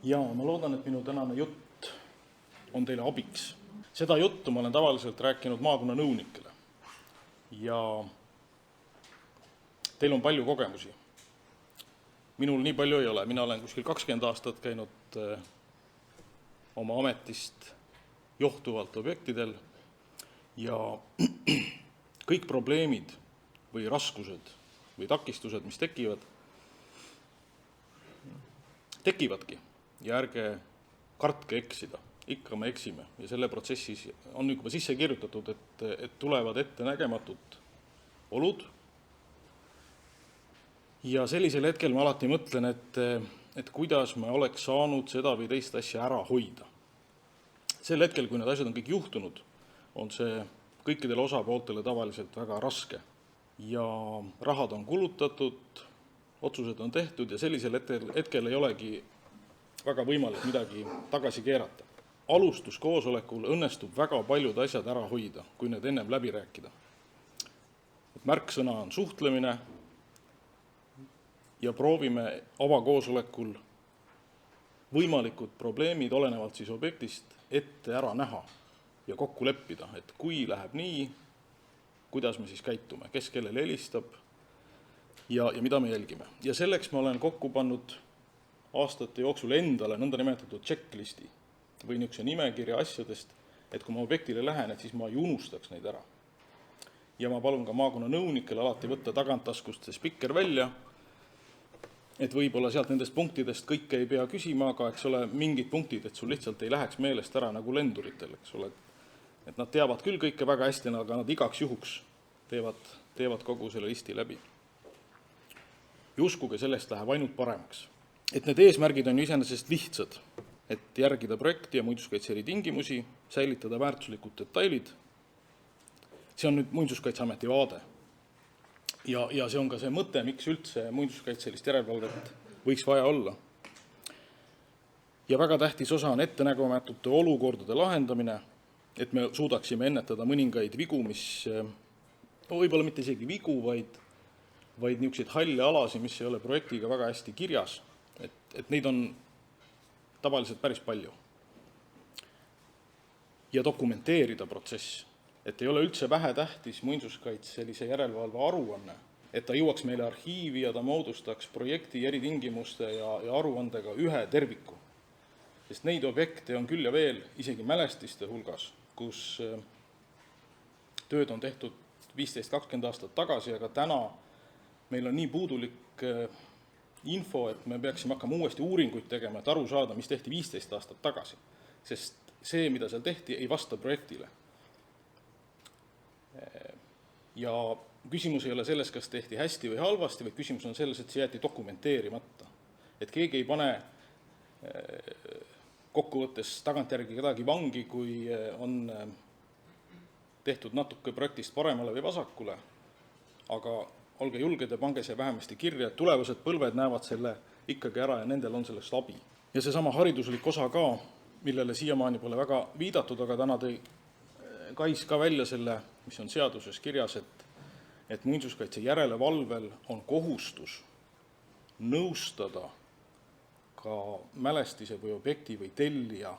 Ja ma loodan, et minu tänane jutt on teile abiks. Seda juttu ma olen tavaliselt rääkinud maakonna nõunikele ja teil on palju kogemusi. Minul nii palju ei ole, mina olen kuskil 20 aastat käinud oma ametist johtuvalt objektidel ja kõik probleemid või raskused või takistused, mis tekivadki ja ärge kartke eksida, ikka me eksime ja selle protsessis on juba sisse kirjutatud, et tulevad ettenägematud olud ja sellisel hetkel ma alati mõtlen, et kuidas me oleks saanud seda või teist asja ära hoida. Sel hetkel, kui need asjad on kõik juhtunud, on see kõikidele osapooltele tavaliselt väga raske ja rahad on kulutatud, otsused on tehtud ja sellisel hetkel ei olegi väga võimalik midagi tagasi keerata. Alustuskoosolekul õnnestub väga paljud asjad ära hoida, kui need ennem läbi rääkida. Märksõna on suhtlemine ja proovime avakoosolekul võimalikud probleemid olenevalt siis objektist ette ära näha ja kokku leppida, et kui läheb nii, kuidas me siis käitume, kes kellele helistab ja mida me jälgime. Ja selleks ma olen kokku pannud aastate jooksul endale nõnda nimetatud checklisti või niisuguse nimekirja asjadest, et kui ma objektile lähen, et siis ma ei unustaks neid ära. Ja ma palun ka maakonna nõunikel alati võtta tagantaskust see spikker välja, et võib-olla sealt nendest punktidest kõike ei pea küsima, aga eks ole mingid punktid, et sul lihtsalt ei läheks meelest ära nagu lenduritel, eks ole. Et nad teavad küll kõike väga hästi, aga nad igaks juhuks teevad kogu selle listi läbi. Ja uskuge, sellest läheb ainult paremaks. Et need eesmärgid on ju iseenesest lihtsad, et järgida projekti ja muinsuskaitse eritingimusi, säilitada väärtuslikud detailid. See on nüüd Muinsuskaitseameti vaade. Ja see on ka see mõte, miks üldse muinsuskaitselist järelevalvet võiks vaja olla. Ja väga tähtis osa on ettenägematute olukordade lahendamine, et me suudaksime ennetada mõningaid vigu, mis võib-olla mitte isegi vigu, vaid niisuguseid halle alasi, mis ei ole projektiga väga hästi kirjas, et neid on tavaliselt päris palju. Ja dokumenteerida protsess, et ei ole üldse vähetähtis muinsuskaitselise järelevalve aruanne, et ta jõuaks meile arhiivi ja ta moodustaks projekti eritingimuste ja aruandega ühe terviku. Sest neid objekte on küll ja veel isegi mälestiste hulgas, kus tööd on tehtud 15-20 aastat tagasi, aga täna meil on nii puudulik info, et me peaksime hakkama uuesti uuringuid tegema, et aru saada, mis tehti 15 aastat tagasi. Sest see, mida seal tehti, ei vasta projektile. Ja küsimus ei ole selles, kas tehti hästi või halvasti, vaid küsimus on selles, et see jäeti dokumenteerimata. Et keegi ei pane kokkuvõttes tagantjärgi kedagi vangi, kui on tehtud natuke projektist paremale või vasakule, aga olge julged ja pange see vähemasti kirja, et tulevased põlved näevad selle ikkagi ära ja nendel on sellest abi. Ja see sama hariduslik osa ka, millele siiamaani pole väga viidatud, aga täna tõi Kais ka välja selle, mis on seaduses kirjas, et muinsuskaitse järelevalvel on kohustus nõustada ka mälestise või objekti või tellijat.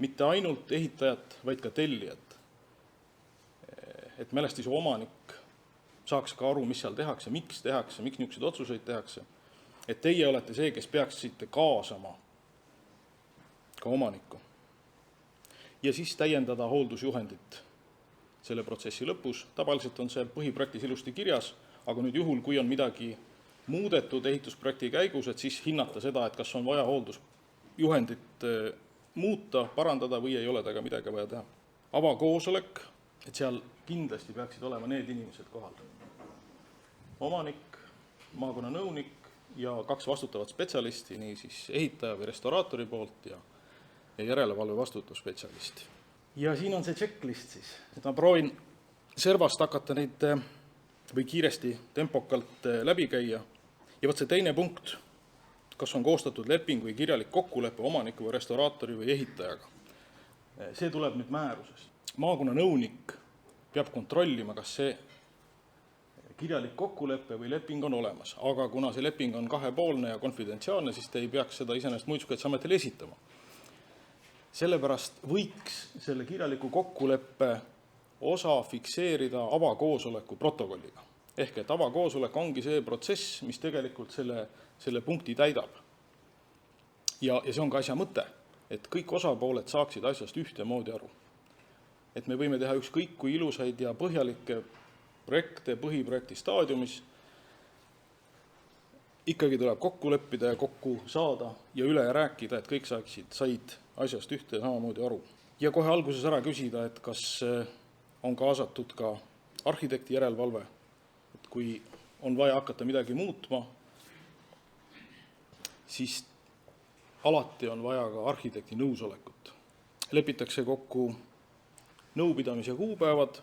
Mitte ainult ehitajat, vaid ka tellijat. Et mälestise omanik saaks ka aru, mis seal tehakse, miks niisuguseid otsuseid tehakse. Et teie olete see, kes peaksite kaasama ka omanikku. Ja siis täiendada hooldusjuhendit selle protsessi lõpus. Tavaliselt on see põhiprojektis ilusti kirjas, aga nüüd juhul, kui on midagi muudetud ehitusprojekti käigus, et siis hinnata seda, et kas on vaja hooldusjuhendit muuta, parandada või ei ole taga midagi vaja teha. Avakoosolek, et seal kindlasti peaksid olema need inimesed kohal. Omanik, maakonna nõunik ja 2 vastutavat spetsialisti, nii siis ehitaja või restauraatori poolt ja järelevalve vastutav spetsialist. Ja siin on see checklist siis, et ma proovin servast hakata neid või kiiresti tempokalt läbi käia. Ja võt see teine punkt, kas on koostatud leping või kirjalik kokkulepe omaniku või restauraatori või ehitajaga. See tuleb nüüd määrusest. Maakonna nõunik peab kontrollima, kas see kirjalik kokkulepe või leping on olemas, aga kuna see leping on kahepoolne ja konfidentsiaalne, siis te ei peaks seda iseenesest Muinsuskaitseametile esitama. Sellepärast võiks selle kirjaliku kokkuleppe osa fikseerida avakoosoleku protokolliga. Ehk et avakoosolek ongi see protsess, mis tegelikult selle punkti täidab. Ja see on ka asja mõte, et kõik osapooled saaksid asjast ühtemoodi aru. Et me võime teha ükskõik kui ilusaid ja põhjalikke projekte põhiprojekti staadiumis, ikkagi tuleb kokku leppida ja kokku saada ja üle rääkida, et kõik said asjast ühte samamoodi aru. Ja kohe alguses ära küsida, et kas on kaasatud ka arhitekti järelevalve, et kui on vaja hakata midagi muutma, siis alati on vaja ka arhitekti nõusolekut. Lepitakse kokku nõupidamise kuupäevad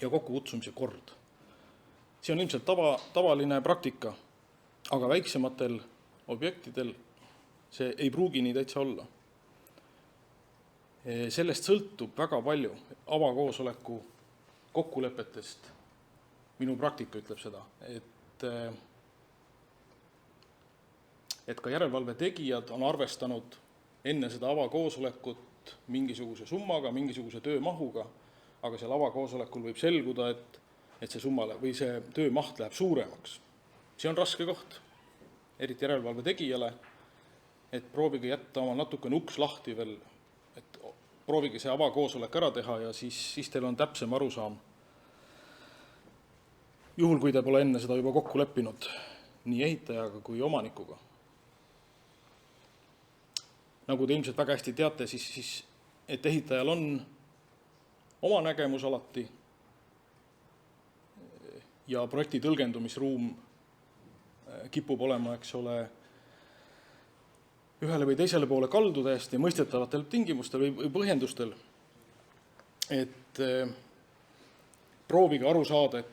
ja kokkukutsumise kord. See on ilmselt tavaline praktika, aga väiksematel objektidel see ei pruugi nii täitsa olla. Sellest sõltub väga palju avakoosoleku kokkulepetest. Minu praktika ütleb seda, et ka järelevalve tegijad on arvestanud enne seda avakoosolekut mingisuguse summaga, mingisuguse töömahuga, aga seal avakoosolekul võib selguda, et see summa või see töömaht läheb suuremaks. See on raske koht, eriti järelevalve tegijale, et proovige jätta oma natukene uks lahti veel, et proovige see avakoosolek ära teha ja siis teil on täpsem arusaam. Juhul, kui te pole enne seda juba kokku leppinud nii ehitajaga kui omanikuga. Nagu te ilmselt väga hästi teate, siis et ehitajal on oma nägemus alati ja projekti tõlgendumisruum kipub olema, eks ole, ühele või teisele poole kaldu täiesti mõistetavatel tingimustel või põhjendustel, et proovige aru saada,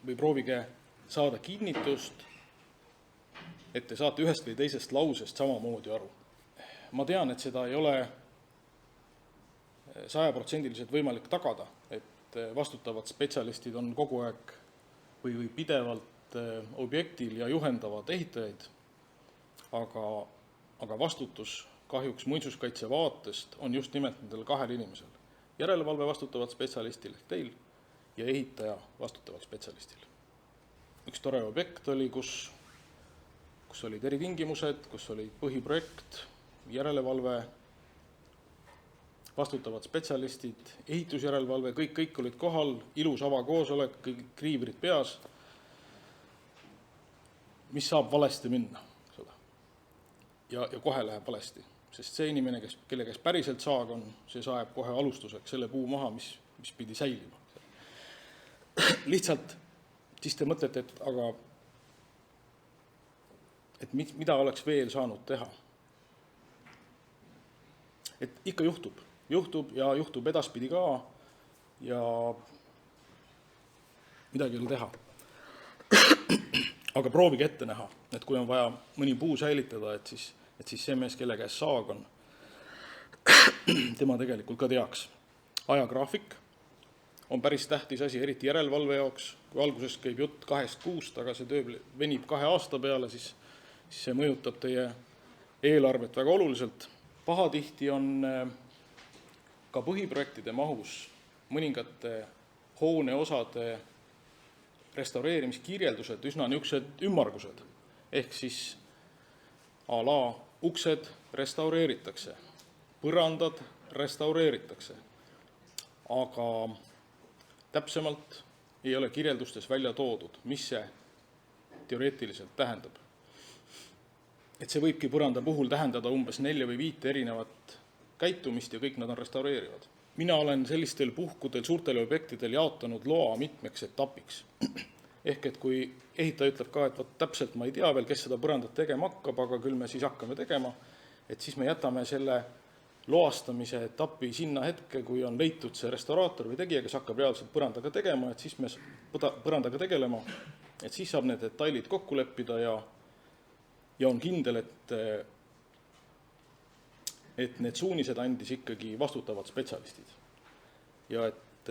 või proovige saada kinnitust, et te saate ühest või teisest lausest samamoodi aru. Ma tean, et seda ei ole 100% võimalik tagada, et vastutavad spetsialistid on kogu aeg või pidevalt objektil ja juhendavad ehitajaid, aga vastutus kahjuks muinsuskaitse vaatest on just nimelt nendel kahel inimesel. Järelevalve vastutavad spetsialistil ehk teil ja ehitaja vastutavad spetsialistil. Üks tore objekt oli, kus olid eritingimused, kus oli põhiprojekt, järelevalve, vastutavad spetsialistid, ehitusjärelevalve, kõik olid kohal, ilus avakoosolek, kõik kriivrid peas. Mis saab valesti minna? Ja kohe läheb valesti, sest see inimene, kelle käes päriselt saag on, see saeb kohe alustuseks selle puu maha, mis pidi säilima. Lihtsalt siis te mõtlete, et mida oleks veel saanud teha. Et ikka juhtub ja juhtub edaspidi ka ja midagi ei ole teha. Aga proovige ette näha, et kui on vaja mõni puu säilitada, et siis see mees, kelle käes saag on, tema tegelikult ka teaks. Ajagraafik on päris tähtis asi, eriti järelevalve jaoks. Kui alguses käib jutt 2 kuust, aga see töö venib 2 aasta peale, siis see mõjutab teie eelarvet väga oluliselt. Pahatihti on ka põhiprojektide mahus mõningate hooneosade restaureerimiskirjeldused üsna niisugused ümmargused. Ehk siis a la uksed restaureeritakse, põrandad restaureeritakse, aga täpsemalt ei ole kirjeldustes välja toodud, mis see teoreetiliselt tähendab. Et see võibki põranda puhul tähendada umbes 4 või 5 erinevat käitumist ja kõik nad on restaureerivad. Mina olen sellistel puhkudel suurtel objektidel jaotanud loa mitmeks etapiks. Ehk et kui ehitaja ütleb ka, et täpselt ma ei tea veel, kes seda põrandat tegema hakkab, aga küll me siis hakkame tegema, et siis me jätame selle loastamise etapi sinna hetke, kui on leitud see restauraator või tegija, kes hakkab reaalselt põrandaga tegema, et siis me põrandaga tegelema, et siis saab need detailid kokku leppida ja on kindel, et need suunised andis ikkagi vastutavad spetsialistid. Ja et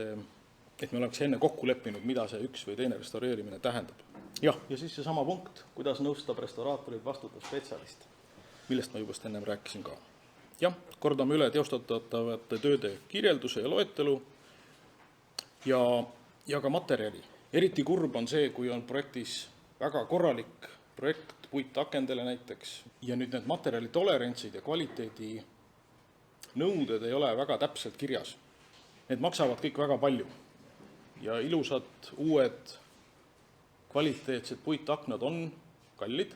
et me oleks enne kokku leppinud, mida see üks või teine restaureerimine tähendab. Jah, ja siis seesama punkt, kuidas nõustab restauraatorid vastutav spetsialist, millest ma juba ennem rääkisin ka. Jah, kordame üle teostatavate tööde kirjelduse ja loetelu ja ka materjali. Eriti kurb on see, kui on projektis väga korralik projekt puitakendele näiteks ja nüüd need materjali tolerantsid ja kvaliteedi nõuded ei ole väga täpselt kirjas. Need maksavad kõik väga palju ja ilusad uued kvaliteetsed puitaknad on kallid,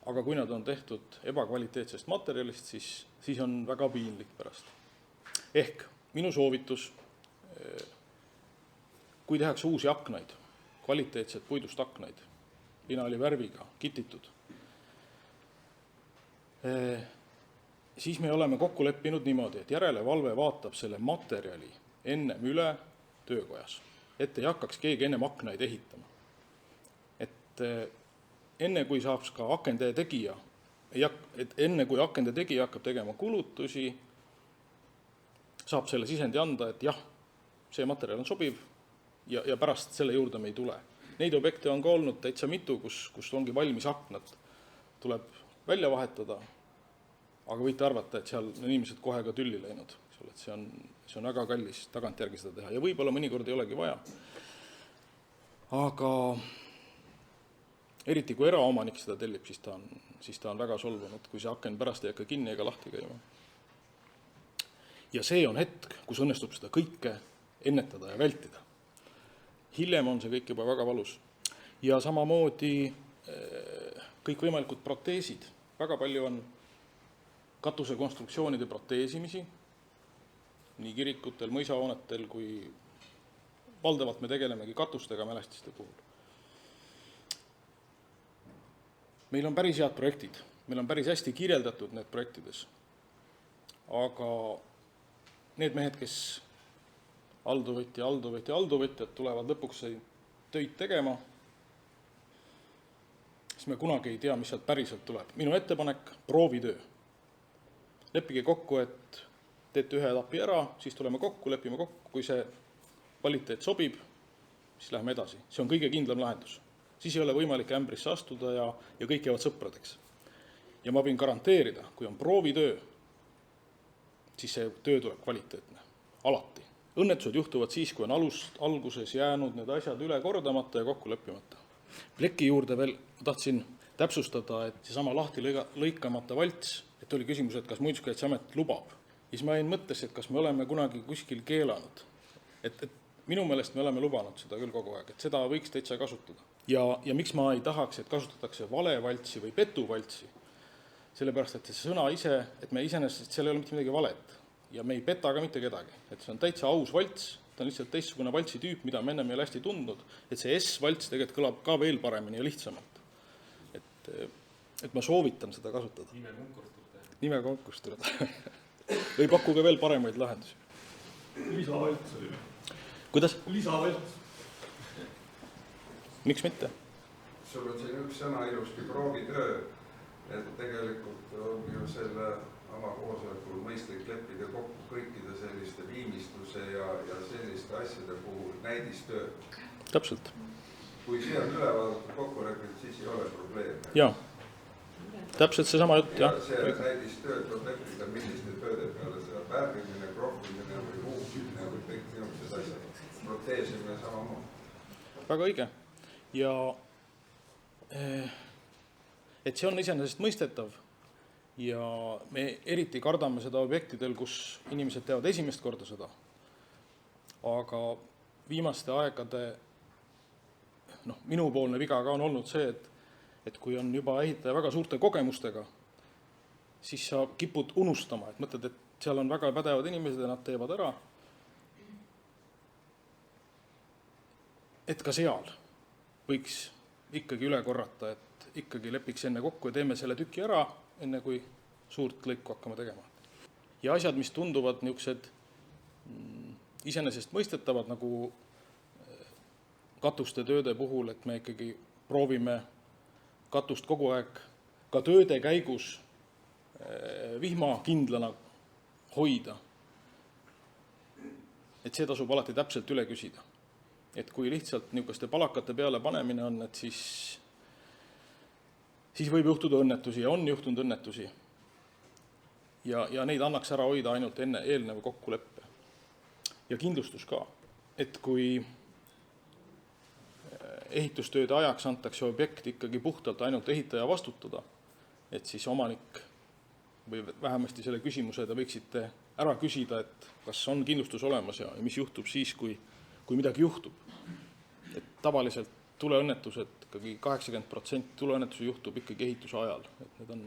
aga kui nad on tehtud ebakvaliteetsest materjalist, siis on väga piinlik pärast. Ehk minu soovitus, kui tehakse uusi aknaid, kvaliteetsed puidust aknaid, linaalivärviga, kititud, siis me oleme kokku leppinud niimoodi, et järelevalve vaatab selle materjali ennem üle töökojas, et ei hakkaks keegi ennem aknaid ehitama. Et enne kui saaks ka akende tegija, enne kui akende tegija hakkab tegema kulutusi, saab selle sisendi anda, et jah, see materjal on sobiv ja pärast selle juurde me ei tule. Neid objekte on ka olnud täitsa mitu, kus ongi valmis aknad, tuleb välja vahetada, aga võite arvata, et seal on inimesed kohe ka tülli läinud. See on väga kallis tagantjärgi seda teha ja võib-olla mõnikord ei olegi vaja. Aga eriti kui eraomanik seda tellib, siis ta on väga solvunud, kui see aken pärast ei hakka kinni ega lahti käima. Ja see on hetk, kus õnnestub seda kõike ennetada ja vältida. Hiljem on see kõik juba väga valus. Ja samamoodi kõikvõimalikud proteesid. Väga palju on katusekonstruktsioonide proteesimisi, nii kirikutel, mõisahoonetel kui valdavalt me tegelemegi katustega mälestiste puhul. Meil on päris head projektid, meil on päris hästi kirjeldatud need projektides, aga need mehed, kes alltöövõtjad tulevad lõpuks töid tegema, siis me kunagi ei tea, mis sealt päriselt tuleb. Minu ettepanek, proovitöö. Leppige kokku, et teete ühe etapi ära, siis tuleme kokku, lepime kokku, kui see kvaliteet sobib, siis läheme edasi. See on kõige kindlam lahendus. Siis ei ole võimalik ämbrisse astuda ja kõik jäävad sõpradeks. Ja ma võin garanteerida, kui on proovitöö, siis see töö tuleb kvaliteetne. Alati. Õnnetused juhtuvad siis, kui on alguses jäänud need asjad üle kordamata ja kokku leppimata. Pleki juurde veel tahtsin täpsustada, et seesama lahti lõikamata valts, et oli küsimus, et kas Muinsuskaitseamet lubab. Siis ma jäin mõttesse, et kas me oleme kunagi kuskil keelanud. Et minu meelest me oleme lubanud seda küll kogu aeg, et seda võiks täitsa kasutada. Ja miks ma ei tahaks, et kasutatakse valevaltsi või petuvaltsi, sellepärast, et see sõna ise, et me iseenesest seal ei ole mitte midagi valet ja me ei peta ka mitte kedagi. Et see on täitsa aus valts, ta on lihtsalt teistsugune valtsi tüüp, mida me ennem ei ole hästi tundnud, et see S-valts tegelikult kõlab ka veel paremini ja lihtsamalt. Et ma soovitan seda kasutada. Nime konkurss tuleb. Või pakkuge veel paremaid lahendusi. Lisavalts oli. Kuidas? Lisavalts. Miks mitte? Sul on siin üks sõna ilusti proovitöö, et tegelikult on ju selle avakoosolekul mõistlik leppida kokku kõikide selliste viimistluse ja selliste asjade puhul näidistöö. Täpselt. Kui see on ülevaadatud kokkuleppinud, siis ei ole probleeme. Jaa. Täpselt seesama jutt, jah. Ja see näidistööd on leppida, milliste tööde peale seda värvimine, kroppimine või muukimine või kõik niisugused asjad. Proteesimine samamoodi. Väga õige. Ja et see on iseenesest mõistetav ja me eriti kardame seda objektidel, kus inimesed teevad esimest korda seda. Aga viimaste aegade minupoolne viga ka on olnud see, et kui on juba ehitaja väga suurte kogemustega, siis sa kipud unustama, et mõtled, et seal on väga pädevad inimesed ja nad teevad ära. Et ka seal võiks ikkagi üle korrata, et ikkagi lepiks enne kokku ja teeme selle tüki ära, enne kui suurt lõiku hakkame tegema. Ja asjad, mis tunduvad niisugused iseenesest mõistetavad, nagu katuste tööde puhul, et me ikkagi proovime katust kogu aeg ka tööde käigus vihmakindlana hoida. et see tasub alati täpselt üle küsida. Et kui lihtsalt niisuguste palakate peale panemine on, et siis võib juhtuda õnnetusi ja on juhtunud õnnetusi. Ja neid annaks ära hoida ainult enne eelneva kokkuleppe. Ja kindlustus ka, et kui ehitustööde ajaks antakse objekt ikkagi puhtalt ainult ehitaja vastutada, et siis omanik või vähemasti selle küsimuse te võiksite ära küsida, et kas on kindlustus olemas ja mis juhtub siis, kui midagi juhtub. Et tavaliselt tuleõnnetused, ikkagi 80% tuleõnnetusi juhtub ikkagi ehituse ajal. Et need on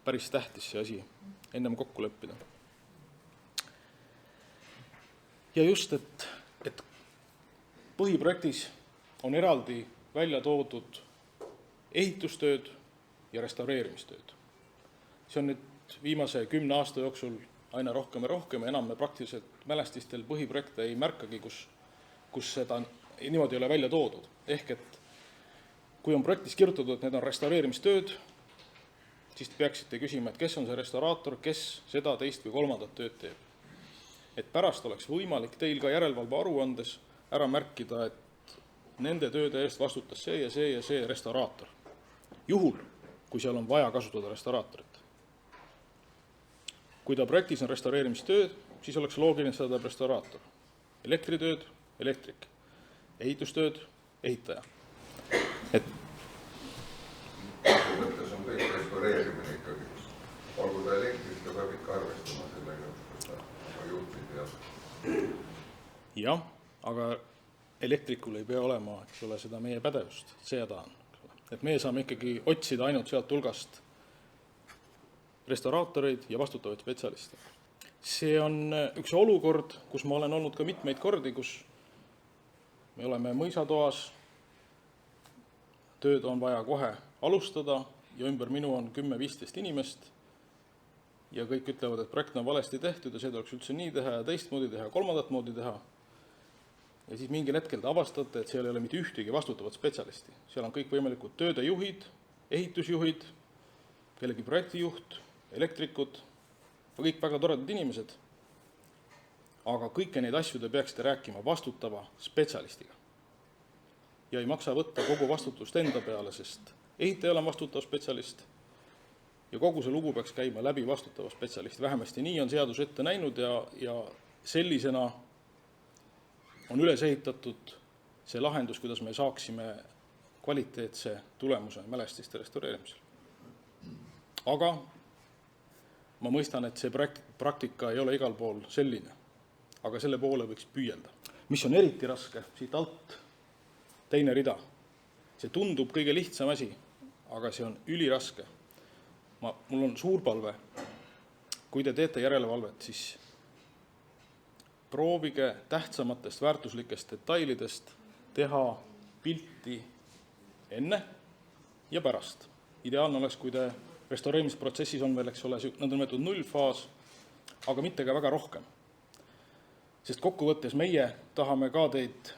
päris tähtis see asi ennem kokku leppida. Ja just, et põhiprojektis on eraldi välja toodud ehitustööd ja restaureerimistööd. See on nüüd viimase 10 aasta jooksul aina rohkem ja rohkem ja enam me praktiliselt mälestistel põhiprojekte ei märkagi, kus seda niimoodi ei ole välja toodud. Ehk et kui on projektis kirjutatud, et need on restaureerimistööd, siis peaksite küsima, et kes on see restauraator, kes seda teist või kolmandat tööd teeb. Et pärast oleks võimalik teil ka järelevalve aruandes ära märkida, et nende tööde eest vastutas see ja see ja see restauraator. Juhul, kui seal on vaja kasutada restauraatorit. Kui ta projektis on restaureerimistööd, siis oleks loogiline, et seda teeb restauraator. Elektritööd, elektrik. Ehitustööd, ehitaja. Mõttes on kõik restaureerimine ikkagi. Olgu ta elektrit, ta peab ikka arvestama sellega, et ta oma juhtid peab. Jah, aga elektrikul ei pea olema, eks ole, seda meie pädevust. See ta on. Et meie saame ikkagi otsida ainult sealt hulgast restauraatoreid ja vastutavaid spetsialiste. See on üks olukord, kus ma olen olnud ka mitmeid kordi, kus me oleme mõisatoas, tööd on vaja kohe alustada ja ümber minu on 10-15 inimest ja kõik ütlevad, et projekt on valesti tehtud ja see tuleks üldse nii teha ja teistmoodi teha, kolmandat moodi teha. Ja siis mingil hetkel te avastate, et seal ei ole mitte ühtegi vastutavat spetsialisti. Seal on kõik võimalikud töödejuhid, ehitusjuhid, kellegi projektijuht, elektrikud, kõik väga toredad inimesed, aga kõike neid asju te peaksite rääkima vastutava spetsialistiga. Ja ei maksa võtta kogu vastutust enda peale, sest ehitaja on vastutav spetsialist ja kogu see lugu peaks käima läbi vastutava spetsialisti. Vähemasti nii on seadus ette näinud ja sellisena on üles ehitatud see lahendus, kuidas me saaksime kvaliteetse tulemuse mälestiste restaureerimisel. Aga ma mõistan, et see praktika ei ole igal pool selline, aga selle poole võiks püüelda. Mis on eriti raske, siit alt teine rida. See tundub kõige lihtsam asi, aga see on üliraske. Mul on suur palve, kui te teete järelevalvet, siis proovige tähtsamatest väärtuslikest detailidest teha pilti enne ja pärast. Ideaalne oleks, kui te restaureerimisprotsessis on veel, eks ole, nõndanimetatud nullfaas, aga mitte ka väga rohkem. Sest kokkuvõttes meie tahame ka teid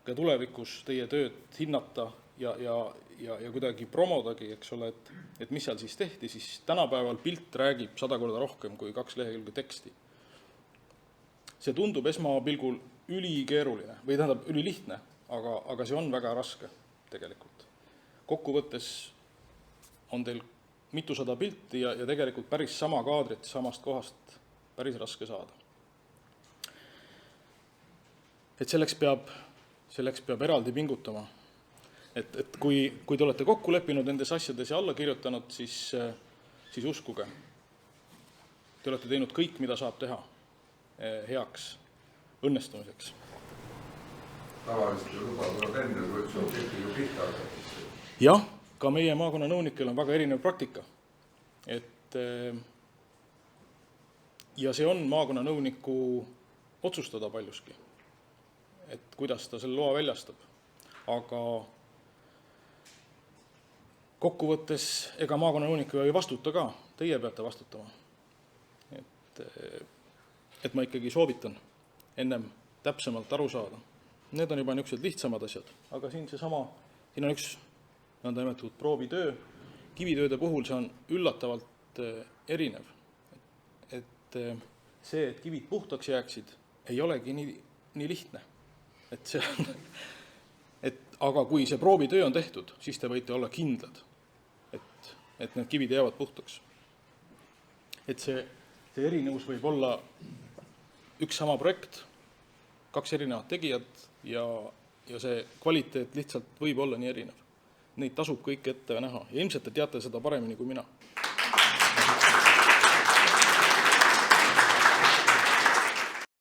ka tulevikus teie tööd hinnata ja kuidagi promodagi, eks ole, et mis seal siis tehti, siis tänapäeval pilt räägib 100 korda rohkem kui 2 lehekülge teksti. See tundub esmapilgul ülikeeruline või tähendab ülilihtne, aga see on väga raske tegelikult. Kokkuvõttes on teil mitusada pilti ja tegelikult päris sama kaadrit samast kohast päris raske saada. Et selleks peab eraldi pingutama. Et kui te olete kokku leppinud nendes asjades ja alla kirjutanud, siis uskuge, te olete teinud kõik, mida saab teha heaks õnnestumiseks. Tavaliselt luba tuleb enne, kui see objekti ju pihta hakata. Jah, ka meie maakonna nõunikel on väga erinev praktika. Ja see on maakonna nõuniku otsustada paljuski, et kuidas ta selle loa väljastab. Aga kokkuvõttes ega maakonna nõuniku ei vastuta ka, teie peate vastutama. Et ma ikkagi soovitan ennem täpsemalt aru saada. Need on juba niisugused lihtsamad asjad, aga siin on üks nõndanimetatud proovitöö. Kivitööde puhul see on üllatavalt erinev. Et see, et kivid puhtaks jääksid, ei olegi nii lihtne. Et see on, aga kui see proovitöö on tehtud, siis te võite olla kindlad, et need kivid jäävad puhtaks. Et see erinevus võib olla üks sama projekt, 2 erinevat tegijat ja see kvaliteet lihtsalt võib olla nii erinev. Neid tasub kõik ette näha ja ilmselt te teate seda paremini kui mina.